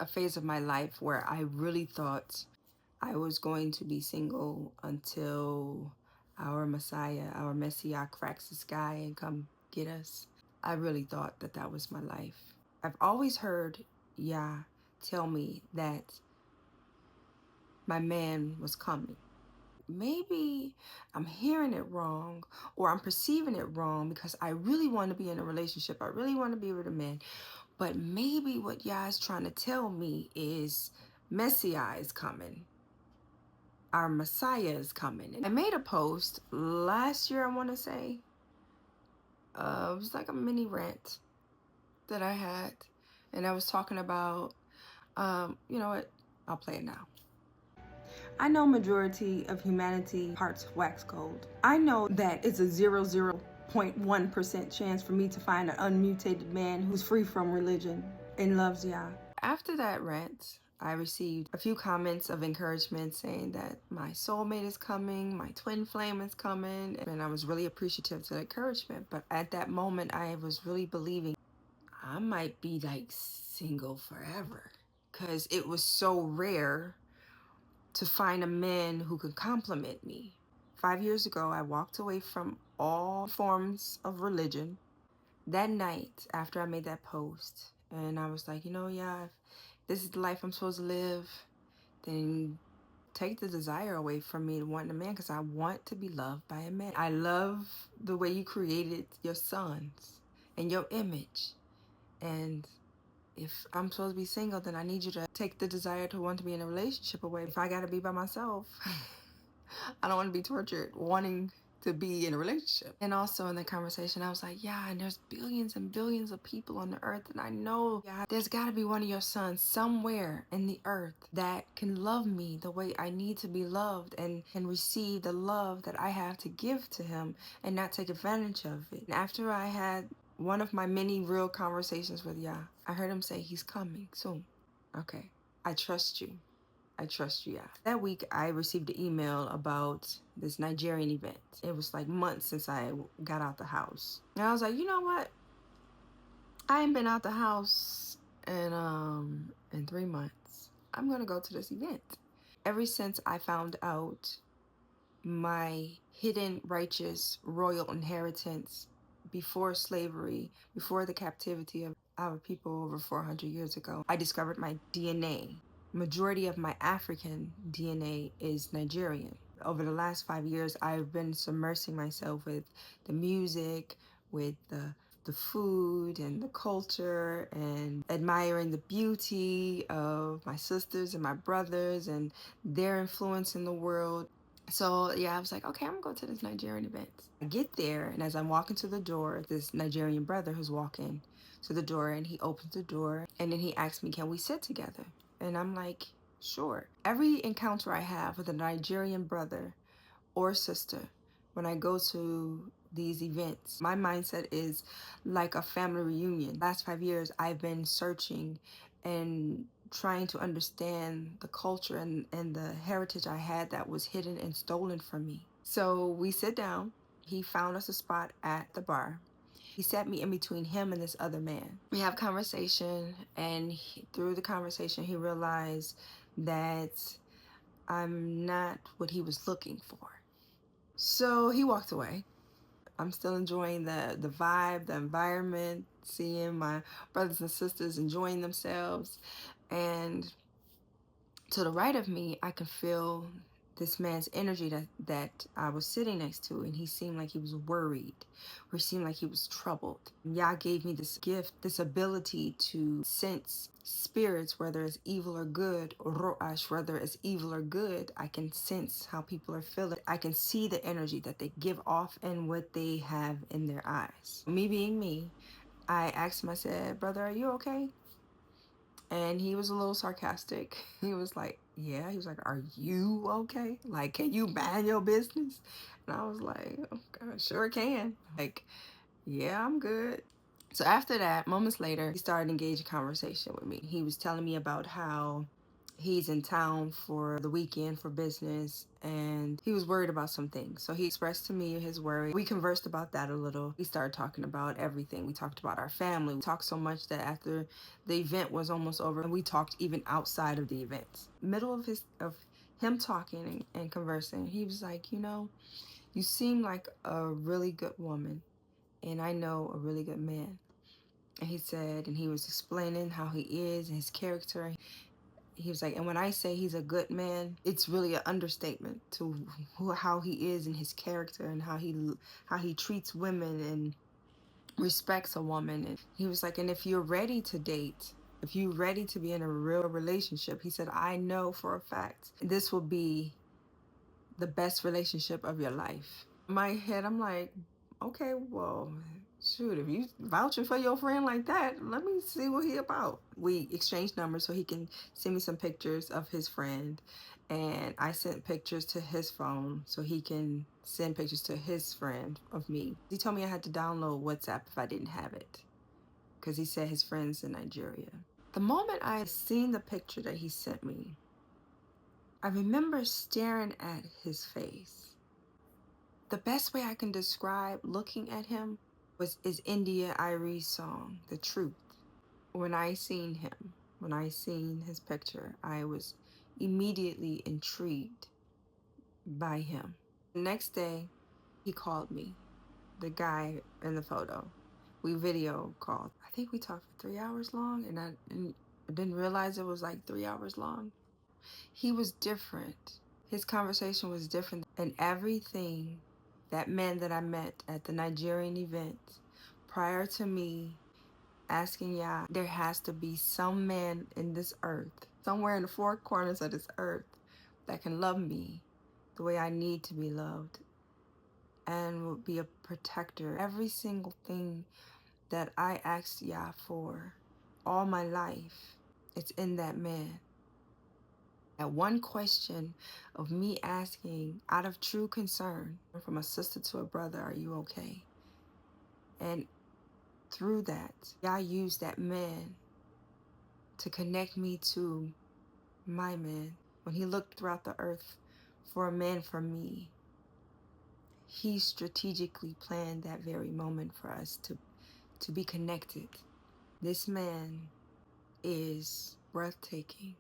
a phase of my life where I really thought I was going to be single until our Messiah, our Messiah cracks the sky and come get us. I really thought that that was my life. I've always heard Yah tell me that my man was coming. Maybe I'm hearing it wrong or I'm perceiving it wrong because I really want to be in a relationship. I really want to be with a man. But maybe what Yah is trying to tell me is Messiah is coming. Our Messiah is coming. And I made a post last year, I want to say. It was like a mini rant that I had. And I was talking about, you know what? I'll play it now. I know majority of humanity hearts wax cold. I know that it's a 0.1% chance for me to find an unmutated man who's free from religion and loves Yah. After that rant, I received a few comments of encouragement saying that my soulmate is coming, my twin flame is coming, and I was really appreciative to the encouragement. But at that moment, I was really believing I might be like single forever because it was so rare to find a man who could compliment me. 5 years ago, I walked away from all forms of religion. That night, after I made that post, and I was like, you know, yeah, if this is the life I'm supposed to live, then take the desire away from me wanting a man, because I want to be loved by a man. I love the way you created your sons and your image. And if I'm supposed to be single, then I need you to take the desire to want to be in a relationship away. If I gotta be by myself, I don't want to be tortured wanting to be in a relationship. And also in the conversation, I was like, yeah, and there's billions and billions of people on the earth, and I know, yeah, there's gotta be one of your sons somewhere in the earth that can love me the way I need to be loved and can receive the love that I have to give to him and not take advantage of it. And after I had one of my many real conversations with Yah, I heard him say he's coming soon. Okay, I trust you. I trust you, Yah. That week, I received an email about this Nigerian event. It was like months since I got out the house. And I was like, you know what? I ain't been out the house in 3 months. I'm gonna go to this event. Ever since I found out my hidden righteous royal inheritance before slavery, before the captivity of our people over 400 years ago, I discovered my DNA. Majority of my African DNA is Nigerian. Over the last 5 years, I've been submersing myself with the music, with the food and the culture, and admiring the beauty of my sisters and my brothers and their influence in the world. So yeah, I was like, okay, I'm gonna go to this Nigerian event. I get there, and as I'm walking to the door, this Nigerian brother who's walking to the door, and he opens the door, and then he asks me, can we sit together? And I'm like, sure. Every encounter I have with a Nigerian brother or sister, when I go to these events, my mindset is like a family reunion. Last 5 years, I've been searching and trying to understand the culture and the heritage I had that was hidden and stolen from me. So we sit down. He found us a spot at the bar. He sat me in between him and this other man. We have conversation, and through the conversation, he realized that I'm not what he was looking for. So he walked away. I'm still enjoying the vibe, the environment, seeing my brothers and sisters enjoying themselves. And to the right of me, I could feel this man's energy that I was sitting next to, and he seemed like he was worried, or he seemed like he was troubled. Yah gave me this gift, this ability to sense spirits, whether it's evil or good, or ro'ash, whether it's evil or good. I can sense how people are feeling. I can see the energy that they give off and what they have in their eyes. Me being me, I asked him, I said, brother, are you okay? And he was a little sarcastic. He was like, yeah. He was like, are you okay? Like, can you mind your business? And I was like, okay, sure can. Like, yeah, I'm good. So after that, moments later, he started engaging conversation with me. He was telling me about how He's in town for the weekend for business, and he was worried about some things. So he expressed to me his worry. We conversed about that a little. We started talking about everything. We talked about our family. We talked so much that after the event was almost over, we talked even outside of the event. Middle of him talking and conversing, he was like, you seem like a really good woman, and I know a really good man. And he said, and he was explaining how he is and his character. He was like, and when I say he's a good man, it's really an understatement to how he is in his character and how he treats women and respects a woman. And he was like, and if you're ready to date, if you're ready to be in a real relationship, he said, I know for a fact this will be the best relationship of your life. In my head, I'm like, okay, well, shoot, if you vouching for your friend like that, let me see what he about. We exchanged numbers so he can send me some pictures of his friend, and I sent pictures to his phone so he can send pictures to his friend of me. He told me I had to download WhatsApp if I didn't have it, because he said his friend's in Nigeria. The moment I seen the picture that he sent me, I remember staring at his face. The best way I can describe looking at him is India Irie's song, The Truth. When I seen him, when I seen his picture, I was immediately intrigued by him. The next day, he called me, the guy in the photo. We video called. I think we talked for 3 hours long, and I didn't realize it was like 3 hours long. He was different. His conversation was different, and everything that man that I met at the Nigerian event, prior to me asking Yah, there has to be some man in this earth, somewhere in the four corners of this earth, that can love me the way I need to be loved and will be a protector. Every single thing that I asked Yah for all my life, it's in that man. That one question of me asking out of true concern from a sister to a brother, are you okay? And through that, God used that man to connect me to my man. When he looked throughout the earth for a man for me, he strategically planned that very moment for us to be connected. This man is breathtaking.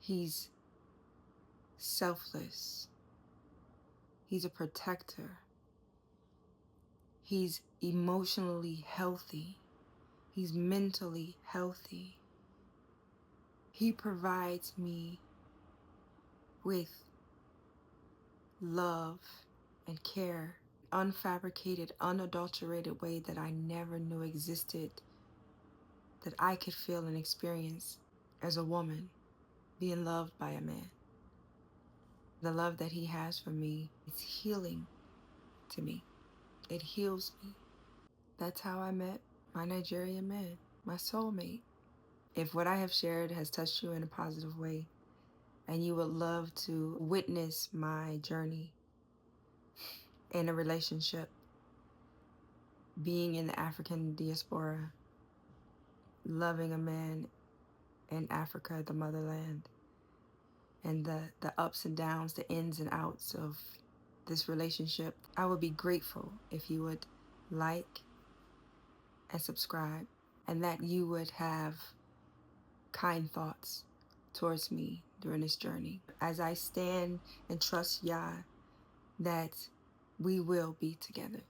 He's selfless. He's a protector. He's emotionally healthy. He's mentally healthy. He provides me with love and care, unfabricated, unadulterated way that I never knew existed, that I could feel and experience as a woman being loved by a man. The love that he has for me is healing to me. It heals me. That's how I met my Nigerian man, my soulmate. If what I have shared has touched you in a positive way, and you would love to witness my journey in a relationship, being in the African diaspora, loving a man in Africa, the motherland, and the ups and downs, the ins and outs of this relationship, I would be grateful if you would like and subscribe, and that you would have kind thoughts towards me during this journey. As I stand and trust Yah that we will be together.